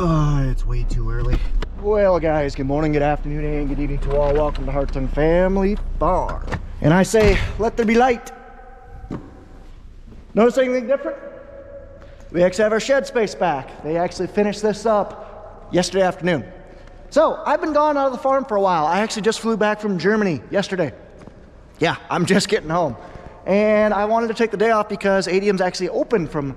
Oh, it's way too early. Well, guys, good morning, good afternoon, and good evening to all. Welcome to Hartung Family Farm. And I say, let there be light. Notice anything different? We actually have our shed space back. They actually finished this up yesterday afternoon. So, I've been gone out of the farm for a while. I actually just flew back from Germany yesterday. Yeah, I'm just getting home. And I wanted to take the day off because ADM's actually open from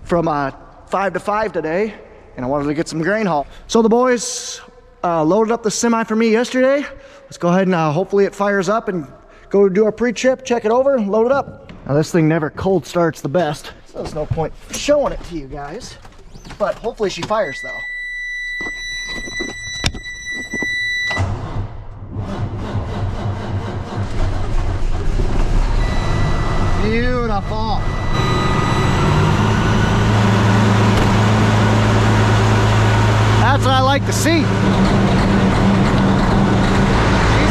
5 to 5 today. And I wanted to get some grain haul. So the boys loaded up the semi for me yesterday. Let's go ahead and hopefully it fires up and go do our pre-trip, check it over, load it up. Now this thing never cold starts the best, so there's no point showing it to you guys. But hopefully she fires though. Beautiful. That's what I like to see. She's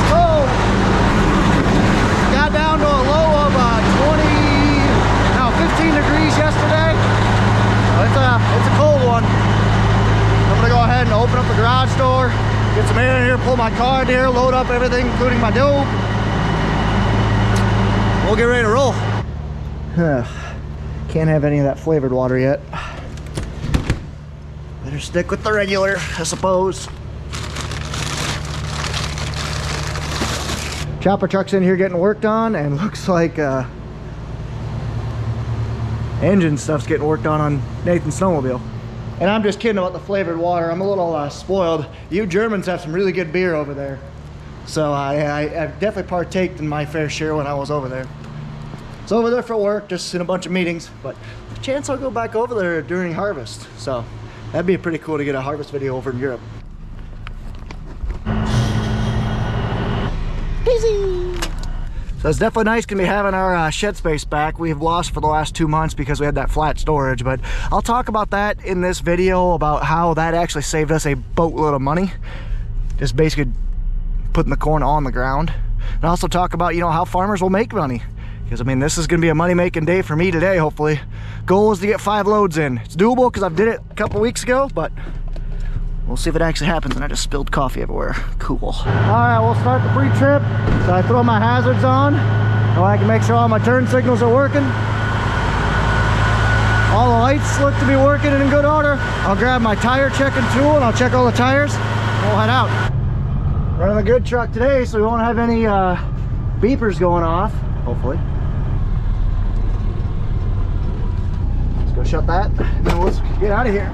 cold. Got down to a low of 15 degrees yesterday. It's a cold one. I'm gonna go ahead and open up the garage door, get some air in here, pull my car in here, load up everything, including my dough. We'll get ready to roll. Can't have any of that flavored water yet. Better stick with the regular, I suppose. Chopper truck's in here getting worked on, and looks like engine stuff's getting worked on Nathan's snowmobile. And I'm just kidding about the flavored water. I'm a little spoiled. You Germans have some really good beer over there. So I definitely partaked in my fair share when I was over there. So over there for work, just in a bunch of meetings, but there's a chance I'll go back over there during harvest. So that'd be pretty cool to get a harvest video over in Europe. Easy. So it's definitely nice to be having our shed space back. We have lost for the last 2 months because we had that flat storage, but I'll talk about that in this video about how that actually saved us a boatload of money. Just basically putting the corn on the ground. And also talk about, how farmers will make money. Because I mean, this is gonna be a money-making day for me today, hopefully. Goal is to get 5 loads in. It's doable because I did it a couple weeks ago, but we'll see if it actually happens. And I just spilled coffee everywhere. Cool. All right, we'll start the pre-trip. So I throw my hazards on, so I can make sure all my turn signals are working. All the lights look to be working and in good order. I'll grab my tire checking tool and I'll check all the tires, and we'll head out. Running a good truck today, so we won't have any beepers going off, hopefully. Go shut that, and then let's get out of here.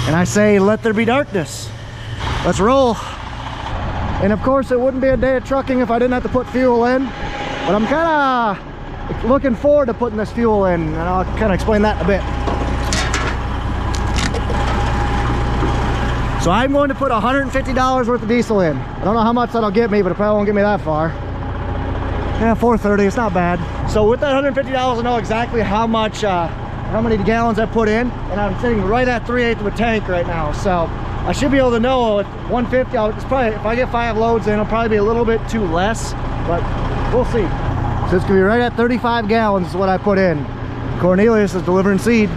And I say, let there be darkness. Let's roll. And of course, it wouldn't be a day of trucking if I didn't have to put fuel in. But I'm kind of looking forward to putting this fuel in, and I'll kind of explain that in a bit. So I'm going to put $150 worth of diesel in. I don't know how much that'll get me, but it probably won't get me that far. Yeah, 430, it's not bad. So with that $150, I know exactly how much, how many gallons I put in, and I'm sitting right at 3/8 of a tank right now. So I should be able to know at 150, it's probably, if I get 5 loads in, it'll probably be a little bit too less, but we'll see. So it's gonna be right at 35 gallons is what I put in. Cornelius is delivering seed.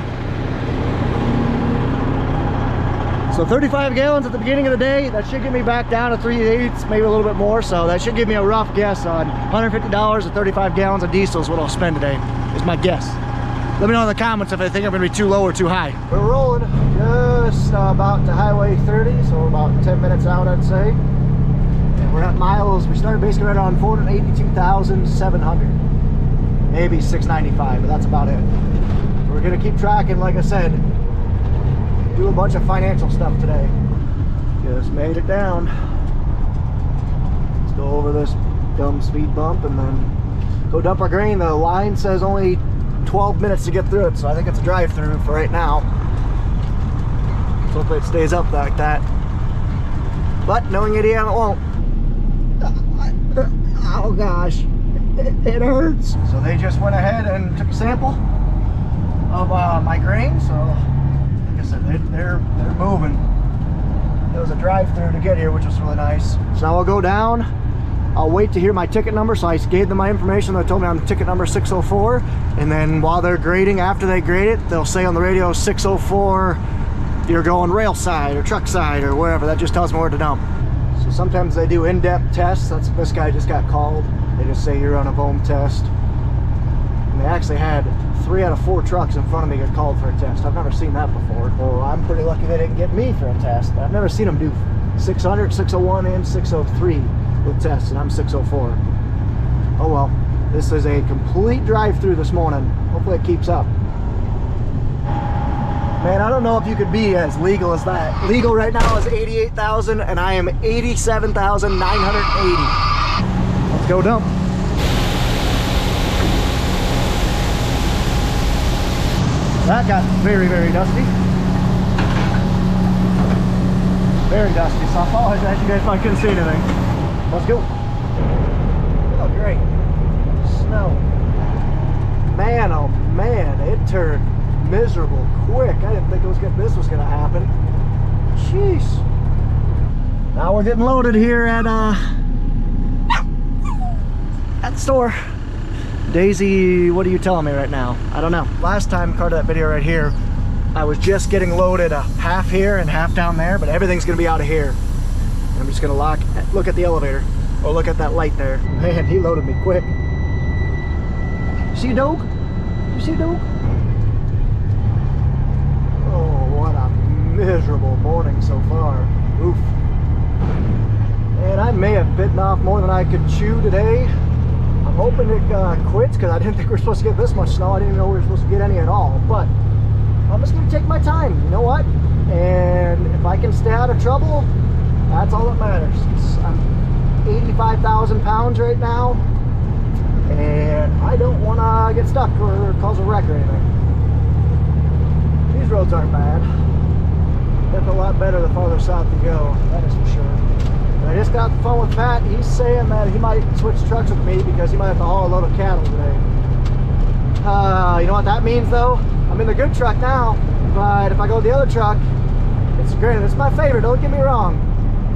So 35 gallons at the beginning of the day, that should get me back down to 3/8, maybe a little bit more. So that should give me a rough guess on $150 and 35 gallons of diesel is what I'll spend today, is my guess. Let me know in the comments if I think I'm gonna be too low or too high. We're rolling just about to Highway 30, so about 10 minutes out, I'd say. And we're at miles, we started basically right around 482,700. Maybe 695, but that's about it. So we're gonna keep tracking, like I said. Do a bunch of financial stuff today. Just made it down. Let's go over this dumb speed bump and then go dump our grain. The line says only 12 minutes to get through it, so I think it's a drive-through for right now. So hopefully it stays up like that. But knowing ADM, it won't. Oh gosh, it hurts. So they just went ahead and took a sample of my grain. So they're moving. There was a drive-through to get here, which was really nice. So now I'll go down, I'll wait to hear my ticket number. So I gave them my information. They told me I'm ticket number 604. And then while they're grading, after they grade it, they'll say on the radio 604, you're going rail side or truck side or wherever. That just tells me where to dump. So sometimes they do in-depth tests. This guy just got called. They just say you're on a foam test. And they actually had 3 out of 4 trucks in front of me get called for a test. I've never seen that before. Well, I'm pretty lucky they didn't get me for a test. I've never seen them do 600, 601, and 603 with tests, and I'm 604. Oh well, this is a complete drive-through this morning. Hopefully it keeps up. Man, I don't know if you could be as legal as that. Legal right now is 88,000, and I am 87,980. Let's go dump. That got very, very dusty. Very dusty, so I apologize you guys if I couldn't see anything. Let's go. Oh, great. Snow. Man, oh man, it turned miserable quick. I didn't think this was gonna happen. Jeez. Now we're getting loaded here at the store. Daisy, what are you telling me right now? I don't know. Last time, part of that video right here, I was just getting loaded half here and half down there, but everything's gonna be out of here. And I'm just gonna look at the elevator, or look at that light there. Man, he loaded me quick. You see a dog? You see a dog? Oh, what a miserable morning so far. Oof. And I may have bitten off more than I could chew today. I'm hoping it quits, because I didn't think we were supposed to get this much snow. I didn't even know we were supposed to get any at all. But I'm just going to take my time. You know what? And if I can stay out of trouble, that's all that matters. I'm 85,000 pounds right now, and I don't want to get stuck or cause a wreck or anything. These roads aren't bad. They're a lot better the farther south you go, that is for sure. And I just got off the phone with Pat. He's saying that he might switch trucks with me because he might have to haul a load of cattle today. You know what that means though? I'm in the good truck now, but if I go to the other truck, it's granted, it's my favorite, don't get me wrong,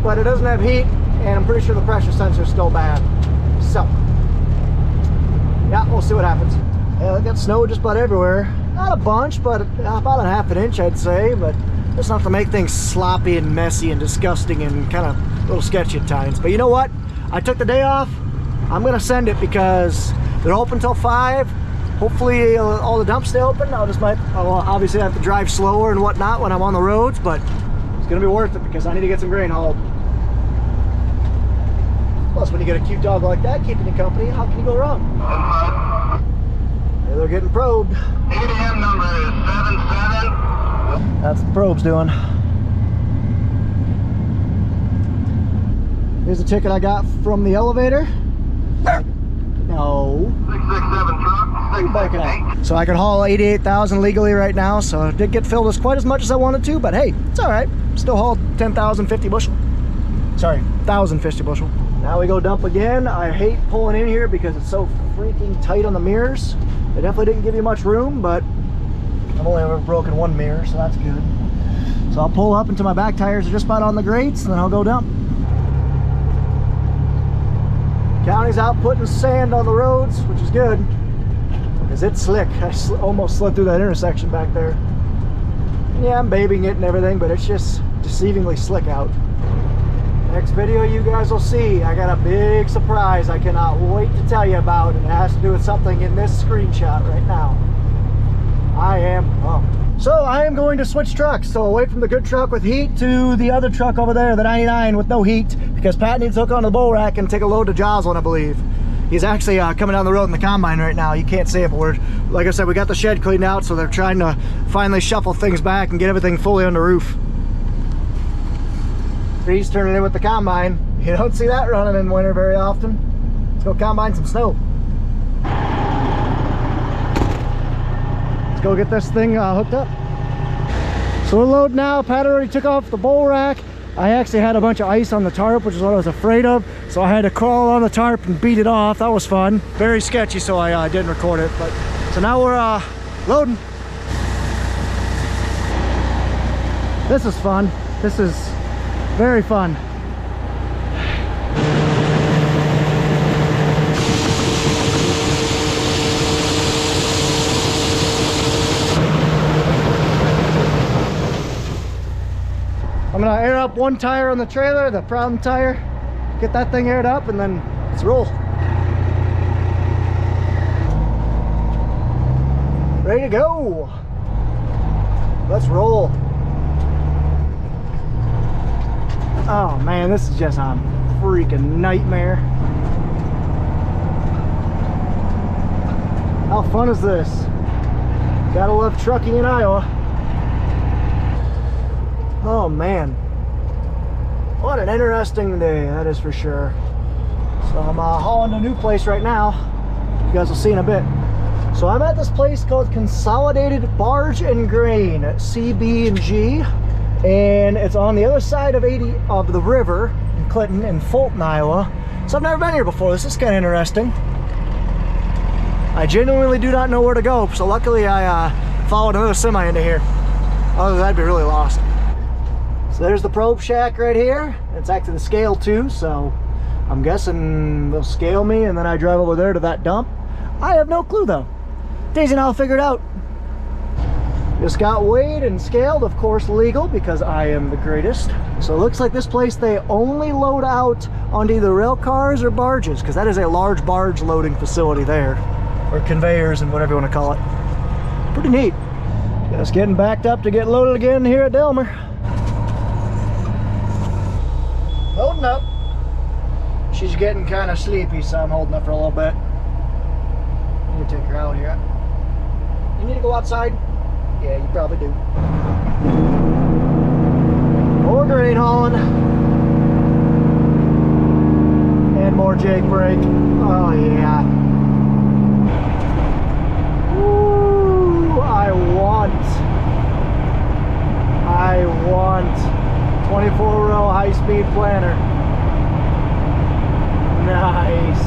but it doesn't have heat, and I'm pretty sure the pressure sensor is still bad. So, yeah, we'll see what happens. Yeah, I got snow just about everywhere. Not a bunch, but about a half an inch, I'd say, but just enough to make things sloppy and messy and disgusting and kind of a little sketchy at times. But you know what? I took the day off. I'm gonna send it because they're open till 5. Hopefully all the dumps stay open. I'll obviously have to drive slower and whatnot when I'm on the roads, but it's gonna be worth it because I need to get some grain hauled. Plus, when you get a cute dog like that keeping you company, how can you go wrong? Yeah, they're getting probed. ADM number is 77. That's what the probe's doing. Here's the ticket I got from the elevator. No. 667 truck, 668. So I can haul 88,000 legally right now, so it didn't get filled as quite as much as I wanted to, but hey, it's all right. Still hauled 10,050 bushel. Sorry, 1,050 bushel. Now we go dump again. I hate pulling in here because it's so freaking tight on the mirrors. They definitely didn't give you much room, but I've only ever broken one mirror, so that's good. So I'll pull up until my back tires are just about on the grates, and then I'll go dump. County's out putting sand on the roads, which is good, because it's slick. I almost slid through that intersection back there. And yeah, I'm babying it and everything, but it's just deceivingly slick out. Next video you guys will see, I got a big surprise I cannot wait to tell you about, and it has to do with something in this screenshot right now. I am pumped. So I am going to switch trucks, so away from the good truck with heat to the other truck over there, the 99 with no heat, because Pat needs to hook onto the bull rack and take a load to Joslin, I believe. He's actually coming down the road in the combine right now. You can't see it, but like I said, we got the shed cleaned out, so they're trying to finally shuffle things back and get everything fully on the roof. He's turning in with the combine. You don't see that running in winter very often. Let's go combine some snow. Let's go get this thing hooked up. So we're loading now. Pat already took off the bull rack. I actually had a bunch of ice on the tarp, which is what I was afraid of. So I had to crawl on the tarp and beat it off. That was fun. Very sketcy, so I didn't record it. But so now we're loading. This is fun. This is very fun. I'm gonna air up one tire on the trailer, the problem tire, get that thing aired up, and then let's roll. Ready to go. Let's roll. Oh man, this is just a freaking nightmare. How fun is this? Gotta love trucking in Iowa. Oh man, what an interesting day, that is for sure. So I'm hauling to a new place right now. You guys will see in a bit. So I'm at this place called Consolidated Barge and Grain, CB&G, and it's on the other side of the river in Clinton and Fulton, Iowa. So I've never been here before. This is kind of interesting. I genuinely do not know where to go, so luckily I followed another semi into here. Otherwise I'd be really lost. So there's the probe shack right here. It's actually the scale too, so I'm guessing they'll scale me and then I drive over there to that dump. I have no clue though. Daisy and I'll figure it out. Just got weighed and scaled, of course legal, because I am the greatest. So it looks like this place they only load out onto either rail cars or barges, because that is a large barge loading facility there, or conveyors and whatever you want to call it. Pretty neat. Just getting backed up to get loaded again here at Delmer. Holding up. She's getting kind of sleepy, so I'm holding up for a little bit. Let me take her out here. You need to go outside? Yeah, you probably do. More grain hauling. And more Jake brake. Oh yeah. Ooh, I want 24-row high-speed planter. Nice.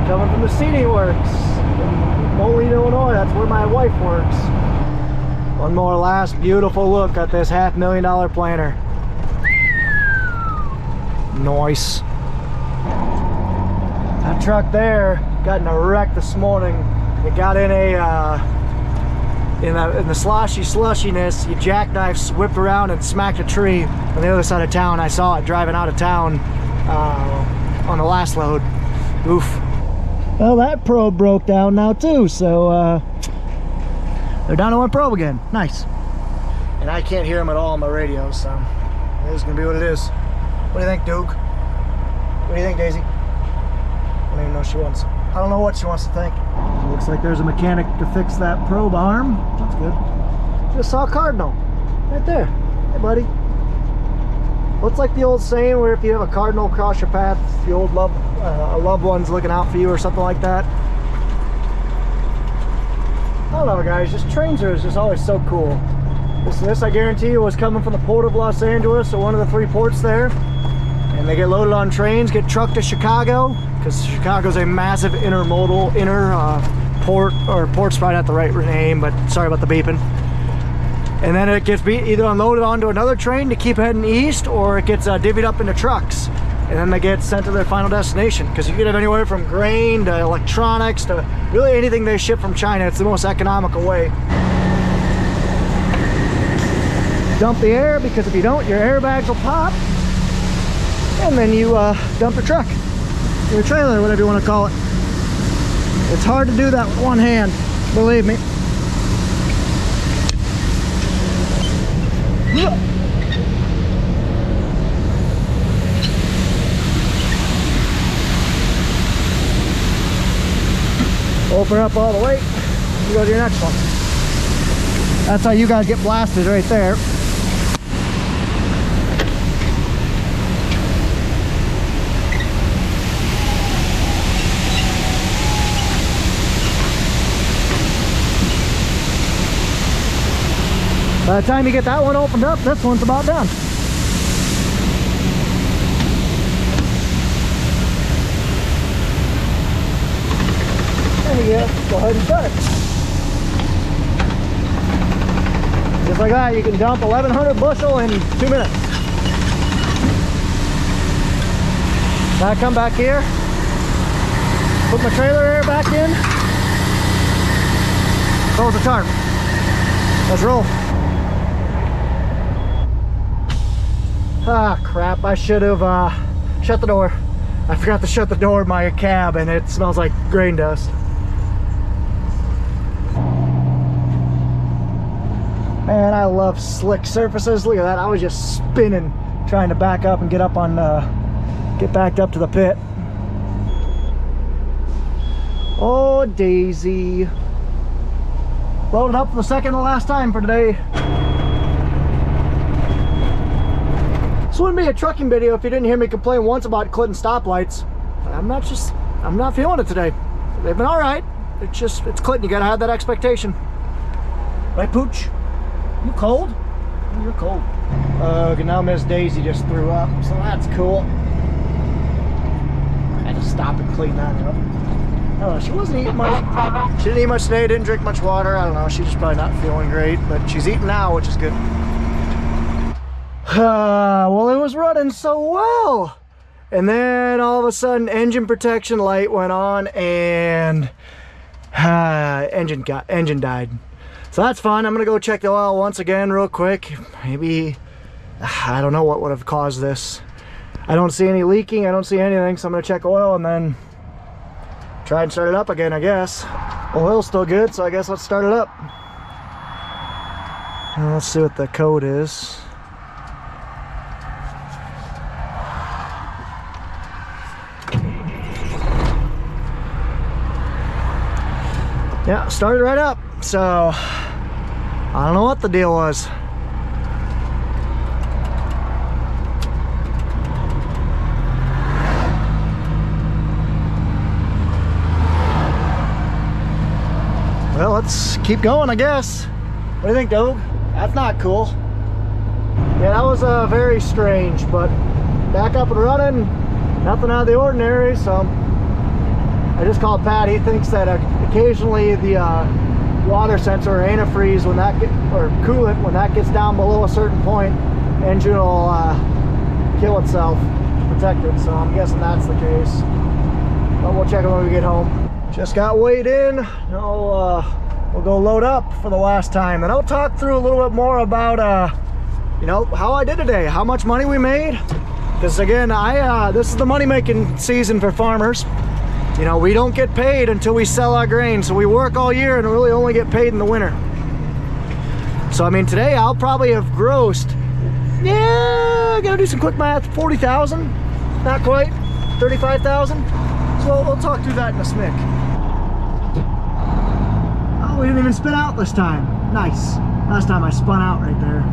Coming from the Seating Works in Moline, Illinois. That's where my wife works. One more last beautiful look at this $500,000 planter. Nice. That truck there got in a wreck this morning. It got in in the slushiness. You jackknife whipped around and smacked a tree on the other side of town. I saw it driving out of town on the last load. Oof. Well, that probe broke down now too, so they're down to one probe again. Nice. And I can't hear them at all on my radio, so it is gonna be what it is. What do you think, Duke? What do you think, Daisy? I don't even know what she wants. I don't know what she wants to think. Looks like there's a mechanic to fix that probe arm. That's good. Just saw a cardinal right there. Hey, buddy. What's like the old saying where if you have a cardinal cross your path, the old loved one's looking out for you or something like that? I don't know, guys. Just trains are just always so cool. This I guarantee you was coming from the port of Los Angeles, or one of the 3 ports there. And they get loaded on trains, get trucked to Chicago, because Chicago's a massive intermodal port, or port's probably not the right name, but sorry about the beeping. And then it gets either unloaded onto another train to keep heading east, or it gets divvied up into trucks. And then they get sent to their final destination, because you can have anywhere from grain to electronics to really anything they ship from China. It's the most economical way. Dump the air, because if you don't, your airbags will pop. And then you dump your truck, your trailer, whatever you want to call it. It's hard to do that with one hand, believe me. Open up all the way, you go to your next one. That's how you guys get blasted right there. By the time you get that one opened up, this one's about done. There you go. Go ahead and shut it. Just like that, you can dump 1,100 bushel in 2 minutes. Now I come back here, put my trailer air back in, close the tarp. Let's roll. Ah, crap, I should have shut the door. I forgot to shut the door of my cab and it smells like grain dust. Man, I love slick surfaces. Look at that, I was just spinning trying to back up and get up on, get backed up to the pit. Oh, Daisy. Loaded up for the second to last time for today. This wouldn't be a trucking video if you didn't hear me complain once about Clinton stoplights. I'm not feeling it today. They've been all right. It's Clinton, you gotta have that expectation. Right, Pooch? You cold? You're cold. Okay, now Miss Daisy just threw up, so that's cool. I had to stop and clean that up. Oh, she wasn't eating much. She didn't eat much today, didn't drink much water. I don't know, she's just probably not feeling great, but she's eating now, which is good. Well, it was running so well. And then all of a sudden, engine protection light went on and engine died. So that's fine. I'm gonna go check the oil once again real quick. Maybe, I don't know what would have caused this. I don't see any leaking, I don't see anything, so I'm gonna check oil and then try and start it up again, I guess. Oil's still good, so I guess let's start it up. And let's see what the code is. Yeah, started right up. So, I don't know what the deal was. Well, let's keep going, I guess. What do you think, Doug? That's not cool. Yeah, that was very strange, but back up and running, nothing out of the ordinary, so I just called Pat. He thinks that occasionally the water sensor or antifreeze, when that or coolant, when that gets down below a certain point, engine will kill itself, protect it. So I'm guessing that's the case. But we'll check it when we get home. Just got weighed in. We'll go load up for the last time, and I'll talk through a little bit more about you know, how I did today, how much money we made. Because again, this is the money-making season for farmers. You know, we don't get paid until we sell our grain, so we work all year and really only get paid in the winter. So I mean, today I'll probably have grossed, yeah, I gotta do some quick math, 40,000, not quite, 35,000. So we'll talk through that in a smic. Oh, we didn't even spin out this time. Nice. Last time I spun out right there.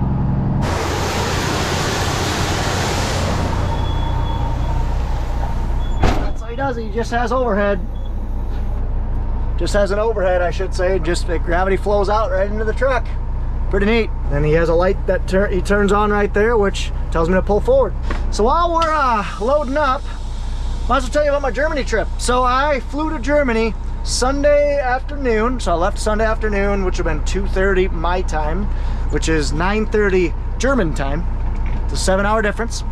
He just has overhead. Just has an overhead, I should say. Just gravity flows out right into the truck. Pretty neat. And he has a light that he turns on right there, which tells me to pull forward. So while we're loading up, might as well tell you about my Germany trip. So I flew to Germany Sunday afternoon. So I left Sunday afternoon, which would have been 2:30 my time, which is 9:30 German time. It's a 7-hour difference.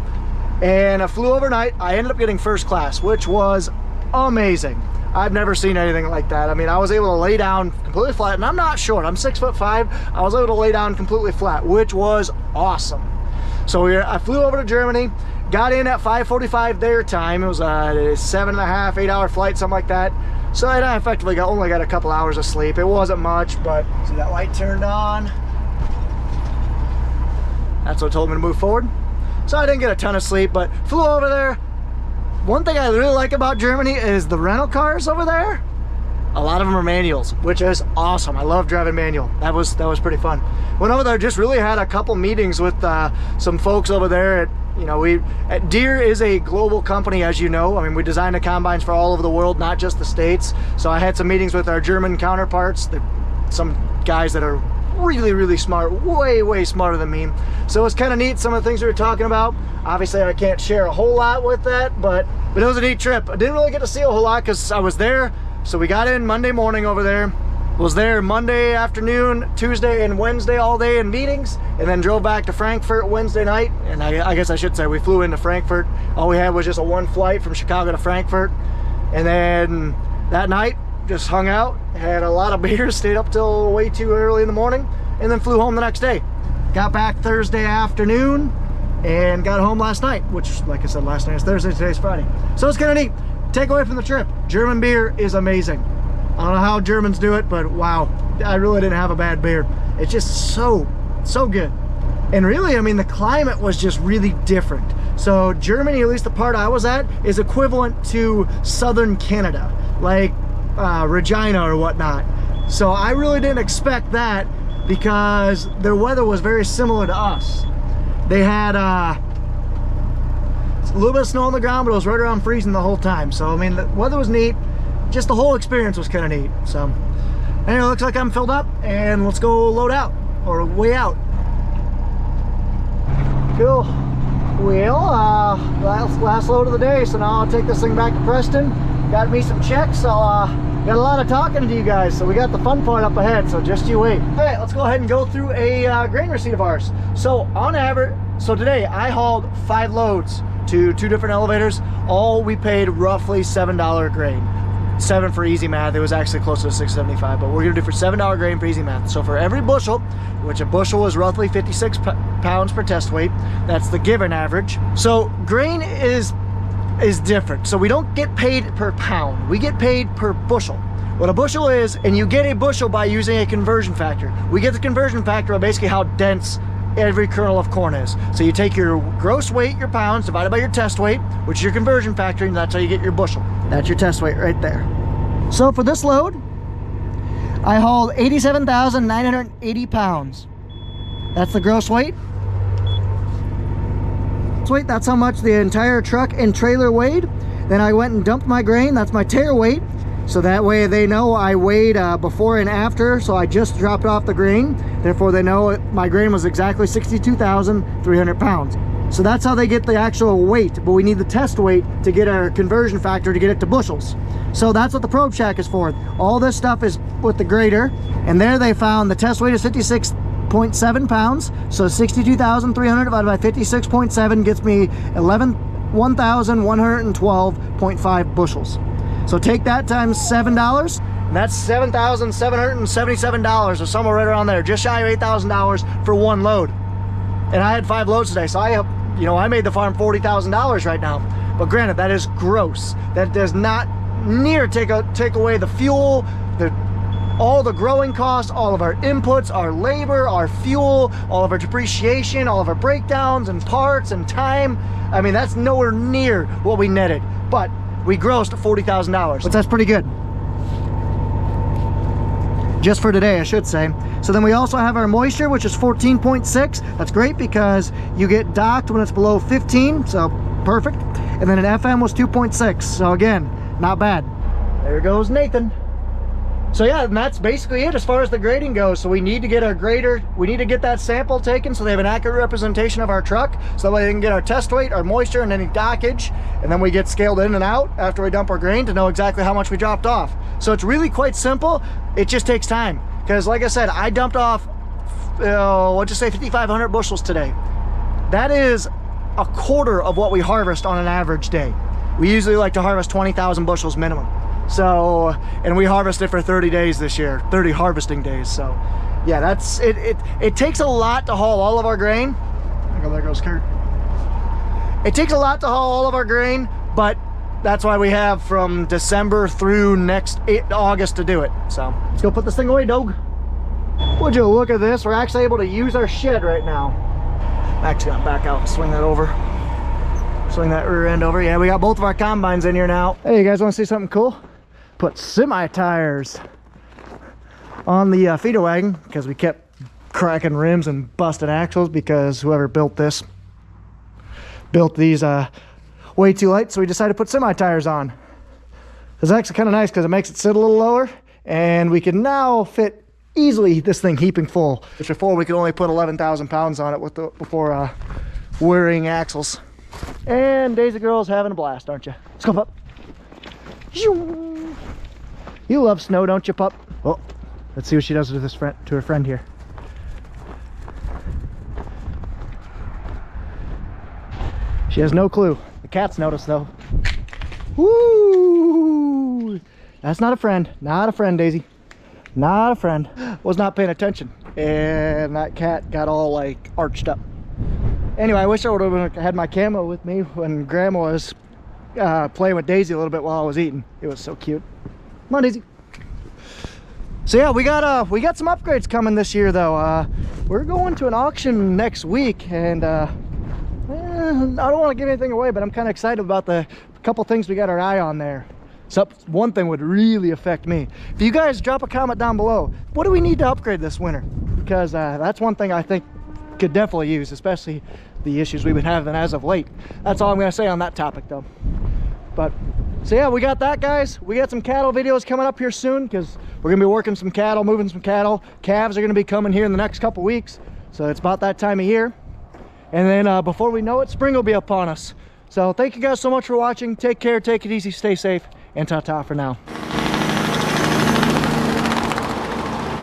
And I flew overnight. I ended up getting first class, which was amazing. I've never seen anything like that. I mean, I was able to lay down completely flat, and I'm not short, I'm 6'5". I was able to lay down completely flat, which was awesome. So I flew over to Germany, got in at 5:45 their time. It was a 7.5, 8-hour flight, something like that. So I effectively only got a couple hours of sleep. It wasn't much, but see that light turned on. That's what told me to move forward. So I didn't get a ton of sleep, but flew over there. One thing I really like about Germany is the rental cars over there. A lot of them are manuals, which is awesome. I love driving manual. That was pretty fun. Went over there, just really had a couple meetings with some folks over there. You know, Deere is a global company, as you know. I mean, we design the combines for all over the world, not just the States. So I had some meetings with our German counterparts, some guys that are really smart, way smarter than me. So it was kind of neat, some of the things we were talking about. Obviously I can't share a whole lot with that, but it was a neat trip. I didn't really get to see a whole lot because I was there. So we got in Monday morning over there, was there Monday afternoon, Tuesday and Wednesday all day in meetings, and then drove back to Frankfurt Wednesday night. And I guess I should say we flew into Frankfurt. All we had was just a one flight from Chicago to Frankfurt. And then that night just hung out, had a lot of beers, stayed up till way too early in the morning, and then flew home the next day. Got back Thursday afternoon, and got home last night, which, like I said, last night is Thursday, today's Friday. So it's kind of neat. Takeaway from the trip: German beer is amazing. I don't know how Germans do it, but wow, I really didn't have a bad beer. It's just so good. And really, I mean, the climate was just really different. So Germany, at least the part I was at, is equivalent to southern Canada, like Regina or whatnot. So I really didn't expect that, because their weather was very similar to us. They had a little bit of snow on the ground, but it was right around freezing the whole time. So I mean, the weather was neat. Just the whole experience was kind of neat. So anyway, looks like I'm filled up, and let's go load out, or weigh out. Cool. Well, last load of the day, so now I'll take this thing back to Preston. Got me some checks, so got a lot of talking to you guys, so we got the fun part up ahead, so just you wait. All right, let's go ahead and go through a grain receipt of ours. So on average, so today I hauled 5 loads to 2 different elevators. All we paid roughly $7 a grain. 7 for easy math. It was actually closer to $6.75, but we're gonna do for $7 grain for easy math. So for every bushel, which a bushel is roughly 56 pounds per test weight, that's the given average. So grain is different. So we don't get paid per pound, we get paid per bushel. What a bushel is, and you get a bushel by using a conversion factor. We get the conversion factor by basically how dense every kernel of corn is. So you take your gross weight, your pounds, divided by your test weight, which is your conversion factor, and that's how you get your bushel. That's your test weight right there. So for this load, I hauled 87,980 pounds. That's the gross weight. That's how much the entire truck and trailer weighed. Then I went and dumped my grain. That's my tare weight. So that way they know I weighed before and after. So I just dropped off the grain. Therefore they know my grain was exactly 62,300 pounds. So that's how they get the actual weight. But we need the test weight to get our conversion factor to get it to bushels. So that's what the probe shack is for. All this stuff is with the grader. And there they found the test weight is 56.7 pounds. So 62,300 divided by 56.7 gets me 1,112.5 bushels. So take that times $7, and that's $7,777, or somewhere right around there, just shy of $8,000 for one load. And I had 5 loads today, so I made the farm $40,000 right now. But granted, that is gross. That does not near take away the fuel, all the growing costs, all of our inputs, our labor, our fuel, all of our depreciation, all of our breakdowns and parts and time. I mean, that's nowhere near what we netted, but we grossed $40,000, but that's pretty good. Just for today, I should say. So then we also have our moisture, which is 14.6. That's great because you get docked when it's below 15, so perfect. And then an FM was 2.6, so again, not bad. There goes Nathan. So yeah, and that's basically it as far as the grading goes. So we need to get our grader, we need to get that sample taken so they have an accurate representation of our truck, so that way they can get our test weight, our moisture, and any dockage, and then we get scaled in and out after we dump our grain to know exactly how much we dropped off. So it's really quite simple. It just takes time, because like I said, I dumped off, let's just say 5,500 bushels today. That is a quarter of what we harvest on an average day. We usually like to harvest 20,000 bushels minimum. So, and we harvested for 30 days this year, 30 harvesting days. So yeah, that's it. It takes a lot to haul all of our grain. There goes Kurt. It takes a lot to haul all of our grain, but that's why we have from December through next August to do it. So let's go put this thing away, dog. Would you look at this? We're actually able to use our shed right now. I'm actually gonna back out and swing that over. Swing that rear end over. Yeah, we got both of our combines in here now. Hey, you guys want to see something cool? Put semi tires on the feeder wagon, because we kept cracking rims and busting axles because whoever built this built these way too light, so we decided to put semi tires on. It's actually kind of nice because it makes it sit a little lower, and we can now fit easily this thing heaping full, which before we could only put 11,000 pounds on it with before wearing axles. And Daisy Girl's having a blast, aren't you? Let's go, pup. You love snow, don't you, pup? Oh, let's see what she does with this to her friend here. She has no clue. The cat's noticed though. Woo! That's not a friend. Not a friend, Daisy. Not a friend. Was not paying attention, and that cat got all like arched up. Anyway, I wish I would have had my camo with me when Grandma was playing with Daisy a little bit while I was eating. It was so cute. Come on, Daisy. So yeah, we got some upgrades coming this year though. We're going to an auction next week, and I don't want to give anything away, but I'm kind of excited about the couple things we got our eye on there. So one thing would really affect me. If you guys drop a comment down below, what do we need to upgrade this winter? Because that's one thing I think could definitely use, especially the issues we've been having as of late. That's all I'm going to say on that topic though. But so yeah, we got that, guys. We got some cattle videos coming up here soon, because we're gonna be working some cattle, moving some cattle. Calves are gonna be coming here in the next couple weeks, so it's about that time of year. And then before we know it, spring will be upon us. So thank you guys so much for watching. Take care, take it easy, stay safe, and ta-ta for now.